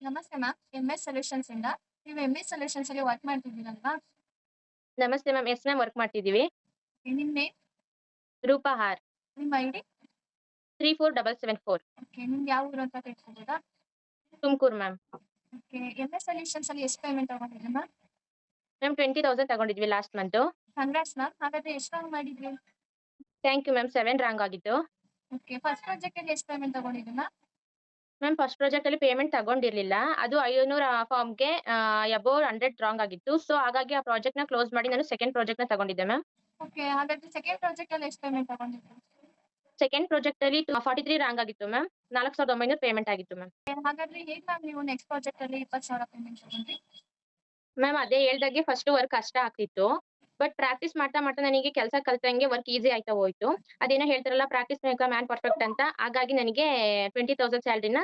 ನಮಸ್ತೆ ma'am. MS solutions ಇಂದ. ನೀವು ಎಂಎಸ್ ಸೊಲ್ಯೂಷನ್ಸ್ ಅಲ್ಲಿ ವರ್ಕ್ ಮಾಡ್ತಿದ್ದೀರಲ್ವಾ? ನಮಸ್ತೆ ಮ್ಯಾಮ್. ಎಸ್ ಮ್ಯಾಮ್ ವರ್ಕ್ ಮಾಡ್ತಿದ್ದೀವಿ. ನಿಮ್ಮ ನೇಮ್, ರೂಪಾ ಆರ್. ನಿಮ್ಮ ಐಡಿ. 34774. ಓಕೆ. ನಿಮ್ದು ಯಾವ ಊರು ಅಂತ ತಿಳ್ಕೊಬೋದಾ? Tumakuru ma'am. Okay. MS solutions ಅಲ್ಲಿ ಎಷ್ಟು ಪೇಮೆಂಟ್ ತಗೊಂಡಿದ್ದೀರಿ ಮ್ಯಾಮ್? ಮ್ಯಾಮ್ 20,000 ತಗೊಂಡಿದ್ವಿ ಲಾಸ್ಟ್ ಮಂತು. Congrats ma'am. ಹಾಗಾದ್ರೆ ಎಷ್ಟು ರಾಂಗ್ ಮಾಡಿದ್ರಿ? Thank you ma'am. 7 ರಾಂಗ್ ಆಗಿತ್ತು. ಓಕೆ. ಫಸ್ಟ್ ಪ್ರಾಜೆಕ್ಟ್ ಅಲ್ಲಿ ಎಷ್ಟು ಪೇಮೆಂಟ್ ತಗೊಂಡಿದ್ದೀರಿ ಮ್ಯಾಮ್? ಮ್ಯಾಮ್ ಫಸ್ಟ್ ಪ್ರಾಜೆಕ್ಟ್ ಅಲ್ಲಿ ಪೇಮೆಂಟ್ ತಗೊಂಡಿರ್ಲಿಲ್ಲ. ಅದು 500 ಫಾರ್ಮ್‌ಗೆ ಅಬೋವ್ 100 ರಾಂಗ್ ಆಗಿತ್ತು. ಸೊ ಹಾಗಾಗಿ ಆ ಪ್ರಾಜೆಕ್ಟ್‌ನ ಕ್ಲೋಸ್ ಮಾಡಿ ನಾನು ಸೆಕೆಂಡ್ ಪ್ರಾಜೆಕ್ಟ್‌ನ ತಗೊಂಡಿದ್ದೆ ಮ್ಯಾಮ್. ಓಕೆ. ಹಾಗಾದ್ರೆ ಸೆಕೆಂಡ್ ಪ್ರಾಜೆಕ್ಟ್ ಅಲ್ಲಿ ಎಷ್ಟು ಪೇಮೆಂಟ್ ತಗೊಂಡಿದ್ರಿ? ಸೆಕೆಂಡ್ ಪ್ರಾಜೆಕ್ಟ್ ಅಲ್ಲಿ 43 ರಾಂಗ್ ಆಗಿತ್ತು ಮ್ಯಾಮ್. 4,900 ಪೇಮೆಂಟ್ ಆಗಿತ್ತು ಮ್ಯಾಮ್. ಹಾಗಾದ್ರೆ ಹೇಗೆ ಮ್ಯಾಮ್ ನೀವು ನೆಕ್ಸ್ಟ್ ಪ್ರಾಜೆಕ್ಟ್ ಅಲ್ಲಿ 20,000 ಪೇಮೆಂಟ್ ತಗೊಂಡ್ರಿ? ಮ್ಯಾಮ್ ಅದೇ ಹೇಳ್ದಾಗೆ ಫಸ್ಟ್ ವರ್ಕ್ ಕಷ್ಟ ಆಗ್ತಿತ್ತು. ಬಟ್ ಪ್ರಾಕ್ಟೀಸ್ ಮಾಡ್ತಾ ಮಾಡ್ತಾ ನನಗೆ ಕೆಲಸ ಕಲ್ತಂಗೆ ವರ್ಕ್ ಈಸಿ ಆಯ್ತಾ ಹೋಯ್ತು. ಅದೇನೋ ಹೇಳ್ತಾರಲ್ಲ practice make a man perfect ಅಂತ. ಹಾಗಾಗಿ ನನಗೆ 20,000 ಸ್ಯಾಲರಿನ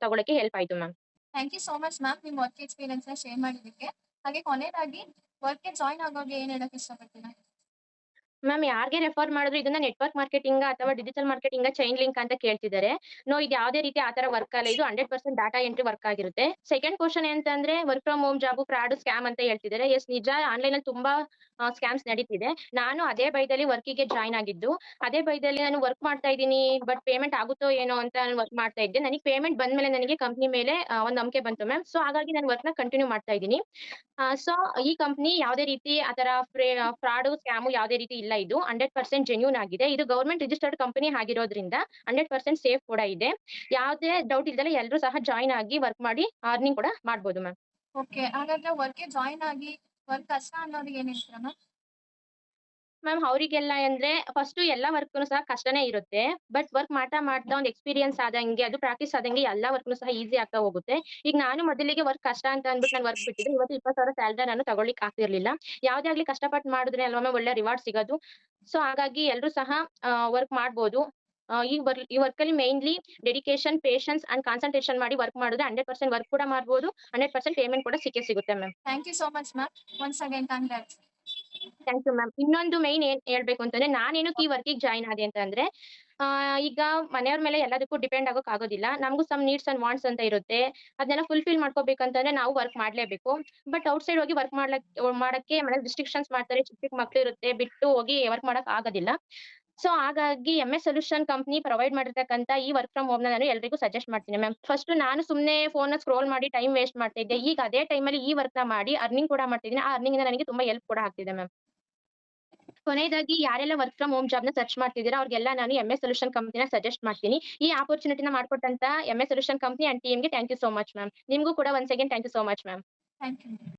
ತಗೊಳಕ್ಕೆ ಹೆಲ್ಪ್ ಆಯ್ತು ma'am. Thank you so much ma'am. ನಿಮ್ಮ ವರ್ಕ್ ಎಕ್ಸ್ಪೀರಿಯನ್ಸ್‌ನ ಶೇರ್ ಮಾಡಿದ್ದಕ್ಕೆ. ಹಾಗೆ ಕೊನೆಯದಾಗಿ ವರ್ಕ್‌ಗೆ ಜಾಯಿನ್ ಆಗೋರಿಗೆ ಏನು ಹೇಳಕ್ಕೆ ಇಷ್ಟಪಡ್ತೀರಾ? ಮ್ಯಾಮ್ ಯಾರಿಗೆ ರೆಫರ್ ಮಾಡಿದ್ರು ಇದನ್ನ ನೆಟ್ವರ್ಕ್ ಮಾರ್ಕೆಟಿಂಗಾ ಅಥವಾ ಡಿಜಿಟಲ್ ಮಾರ್ಕೆಟಿಂಗಾ ಚೈನ್ ಲಿಂಕ್ ಅಂತ ಕೇಳ್ತಿದ್ದಾರೆ. ನೋ, ಇದು ಯಾವುದೇ ರೀತಿ ಆ ತರ ವರ್ಕ್ ಅಲ್ಲ. ಇದು 100% ಡಾಟಾ ಎಂಟ್ರಿ ವರ್ಕ್ ಆಗಿರುತ್ತೆ. ಸೆಕೆಂಡ್ ಕ್ವೆಷನ್ ಏನಂತಂದ್ರೆ work from home job fraud, scam ಅಂತ ಹೇಳ್ತಿದ್ದಾರೆ. ಎಸ್ ನಿಜ, ಆನ್‌ಲೈನಲ್ಲಿ ತುಂಬಾ ಸ್ಕ್ಯಾಮ್ಸ್ ನಡೀತಿದೆ. ನಾನು ಅದೇ ಭಯದಲ್ಲಿ ವರ್ಕಿಗೆ ಜಾಯಿನ್ ಆಗಿದ್ದು. ಅದೇ ಭಯದಲ್ಲಿ ನಾನು ವರ್ಕ್ ಮಾಡ್ತಾ ಇದ್ದೀನಿ, ಬಟ್ ಪೇಮೆಂಟ್ ಆಗುತ್ತೋ ಏನೋ ಅಂತ ನಾನು ವರ್ಕ್ ಮಾಡ್ತಾ ಇದ್ದೆ. ನನಗೆ ಪೇಮೆಂಟ್ ಬಂದ್ಮೇಲೆ ನನಗೆ ಕಂಪನಿ ಮೇಲೆ ಒಂದು ನಂಬಿಕೆ ಬಂತು ಮ್ಯಾಮ್. ಸೊ ಹಾಗಾಗಿ ನಾನು ವರ್ಕ್‌ನ ಕಂಟಿನ್ಯೂ ಮಾಡ್ತಾ ಇದ್ದೀನಿ. ಸೊ ಈ ಕಂಪನಿ ಯಾವುದೇ ರೀತಿ ಆ ತರ ಫ್ರಾಡು, ಸ್ಕ್ಯಾಮು ಯಾವುದೇ ರೀತಿ ಇಲ್ಲ ಇದು. 100% ಜೆನ್ಯೂನ್ ಆಗಿದೆ. ಇದು ಗವರ್ನಮೆಂಟ್ ರಿಜಿಸ್ಟರ್ಡ್ ಕಂಪನಿ ಆಗಿರೋದ್ರಿಂದ 100% ಸೇಫ್ ಕೂಡ ಇದೆ. ಯಾವುದೇ ಡೌಟ್ ಇಲ್ದಲೆ ಎಲ್ರೂ ಸಹ ಜಾಯಿನ್ ಆಗಿ ವರ್ಕ್ ಮಾಡಿ ಅರ್ನಿಂಗ್ ಕೂಡ ಮಾಡ್ಬೋದು ಮ್ಯಾಮ್. ಓಕೆ. ಹಾಗಾದ್ರೆ ವರ್ಕ್‌ಗೆ ಜಾಯಿನ್ ಆಗಿ ವರ್ಕ್ ಕಷ್ಟ ಅನ್ನೋರಿಗೆ ಏನ್ ಹೇಳ್ತೀರಾ ಮ್ಯಾಮ್? ಮ್ಯಾಮ್ ಅವರಿಗೆಲ್ಲ ಅಂದ್ರೆ ಫಸ್ಟು ಎಲ್ಲ ವರ್ಕ್‌ನು ಸಹ ಕಷ್ಟನೇ ಇರುತ್ತೆ. ಬಟ್ ವರ್ಕ್ ಮಾಡ್ತಾ ಮಾಡ್ತಾ ಒಂದು ಎಕ್ಸ್‌ಪೀರಿಯನ್ಸ್ ಆದಂಗೆ, ಅದು ಪ್ರಾಕ್ಟೀಸ್ ಆದಂಗೆ ಎಲ್ಲ ವರ್ಕ್‌ನು ಸಹ ಈಸಿ ಆಗ್ತಾ ಹೋಗುತ್ತೆ. ಈಗ ನಾನು ಮೊದಲಿಗೆ ವರ್ಕ್ ಕಷ್ಟ ಅಂತ ಅಂದ್ಬಿಟ್ಟು ನಾನು ವರ್ಕ್ ಬಿಟ್ಟಿದ್ದೆ. ಇವತ್ತು 20,000 ಸ್ಯಾಲರಿ ನಾನು ತಗೊಳ್ಳಿಕ್ಕೆ ಆಗ್ತಿರ್ಲಿಲ್ಲ. ಯಾವುದೇ ಆಗ್ಲಿ ಕಷ್ಟಪಟ್ಟು ಮಾಡಿದ್ರೆ ಅಲ್ವಾ ಮ್ಯಾಮ್ ಒಳ್ಳೆ ರಿವಾರ್ಡ್ ಸಿಗೋದು. ಸೊ ಹಾಗಾಗಿ ಎಲ್ರೂ ಸಹ ವರ್ಕ್ ಮಾಡ್ಬೋದು. ಈ ವರ್ಕಲ್ಲಿ mainly dedication, patience and concentration ಮಾಡಿ ವರ್ಕ್ ಮಾಡಿದ್ರೆ 100% ವರ್ಕ್ ಕೂಡ ಮಾಡ್ಬೋದು. 100% ಪೇಮೆಂಟ್ ಕೂಡ ಸಿಕ್ಕೇ ಸಿಗುತ್ತೆ ma'am. Thank you so much ma'am. Once again congrats. Thank you ma'am. ಇನ್ನೊಂದು ಮೈನ್ ಏನ್ ಹೇಳ್ಬೇಕು ಅಂತಂದ್ರೆ, ನಾನೇನಕ್ಕೆ ಈ ವರ್ಕಿಗೆ ಜಾಯಿನ್ ಆದೆ ಅಂತಂದ್ರೆ, ಈಗ ಮನೆಯವ್ರ ಮೇಲೆ ಎಲ್ಲದಕ್ಕೂ ಡಿಪೆಂಡ್ ಆಗೋಕ್ ಆಗೋದಿಲ್ಲ. ನಮಗೂ ಸಮ್ ನೀಡ್ಸ್ ಅಂಡ್ ವಾಂಟ್ಸ್ ಅಂತ ಇರುತ್ತೆ. ಅದನ್ನೆಲ್ಲ ಫುಲ್‌ಫಿಲ್ ಮಾಡ್ಕೋಬೇಕಂತಂದ್ರೆ ನಾವು ವರ್ಕ್ ಮಾಡ್ಲೇಬೇಕು. ಬಟ್ ಔಟ್‌ಸೈಡ್ ಹೋಗಿ ವರ್ಕ್ ಮಾಡಕ್ಕೆ ಮನೇಲಿ ರಿಸ್ಟ್ರಿಕ್ಷನ್ಸ್ ಮಾಡ್ತಾರೆ. ಚಿಕ್ಕ ಚಿಕ್ಕ ಮಕ್ಳು ಇರುತ್ತೆ. ಬಿಟ್ಟು ಹೋಗಿ ವರ್ಕ್ ಮಾಡಕ್ ಆಗೋದಿಲ್ಲ. ಸೊ ಹಾಗಾಗಿ ಎಂಎಸ್ ಸೊಲ್ಯೂಷನ್ ಕಂಪನಿ ಪ್ರೊವೈಡ್ ಮಾಡಿರ್ತಕ್ಕಂತ ಈ ವರ್ಕ್ ಫ್ರಮ್ ಹೋಮ್‌ನ ನಾನು ಎಲ್ರಿಗೂ ಸಜೆಸ್ಟ್ ಮಾಡ್ತೀನಿ ಮ್ಯಾಮ್. ಫಸ್ಟ್ ನಾನು ಸುಮ್ನೆ ಫೋನ್‌ನ ಸ್ಕ್ರೋಲ್ ಮಾಡಿ ಟೈಮ್ ವೇಸ್ಟ್ ಮಾಡ್ತಾ ಇದ್ದೆ. ಈಗ ಅದೇ ಟೈಮಲ್ಲಿ ಈ ವರ್ಕ್‌ನ ಮಾಡಿ ಅರ್ನಿಂಗ್ ಕೂಡ ಮಾಡ್ತಿದ್ದೀನಿ. ಆ ಅರ್ನಿಂಗಿಂದ ನನಗೆ ತುಂಬಾ ಹೆಲ್ಪ್ ಕೂಡ ಆಗ್ತಿದೆ ಮ್ಯಾಮ್. ಕೊನೆಯದಾಗಿ ಯಾರೆಲ್ಲ ವರ್ಕ್ ಫ್ರಮ್ ಹೋಮ್ ಜಾಬ್‌ನ ಸರ್ಚ್ ಮಾಡ್ತಿದ್ದೀರಾ ಅವ್ರಿಗೆಲ್ಲ ನಾನು ಎಂಎಸ್ ಸೊಲ್ಯೂಷನ್ ಕಂಪನಿನ ಸಜೆಸ್ಟ್ ಮಾಡ್ತೀನಿ. ಈ ಅಪಾರ್ಚುನಿಟಿನ ಮಾಡ್ಕೊಟ್ಟಂತ ಎಂಎಸ್ ಸೊಲ್ಯೂಷನ್ ಕಂಪನಿ ಅಂಡ್ ಟೀಮ್‌ಗೆ thank you so much ma'am. ನಿಮ್ಗೂ ಕೂಡ once again thank you so much ma'am. Thank you.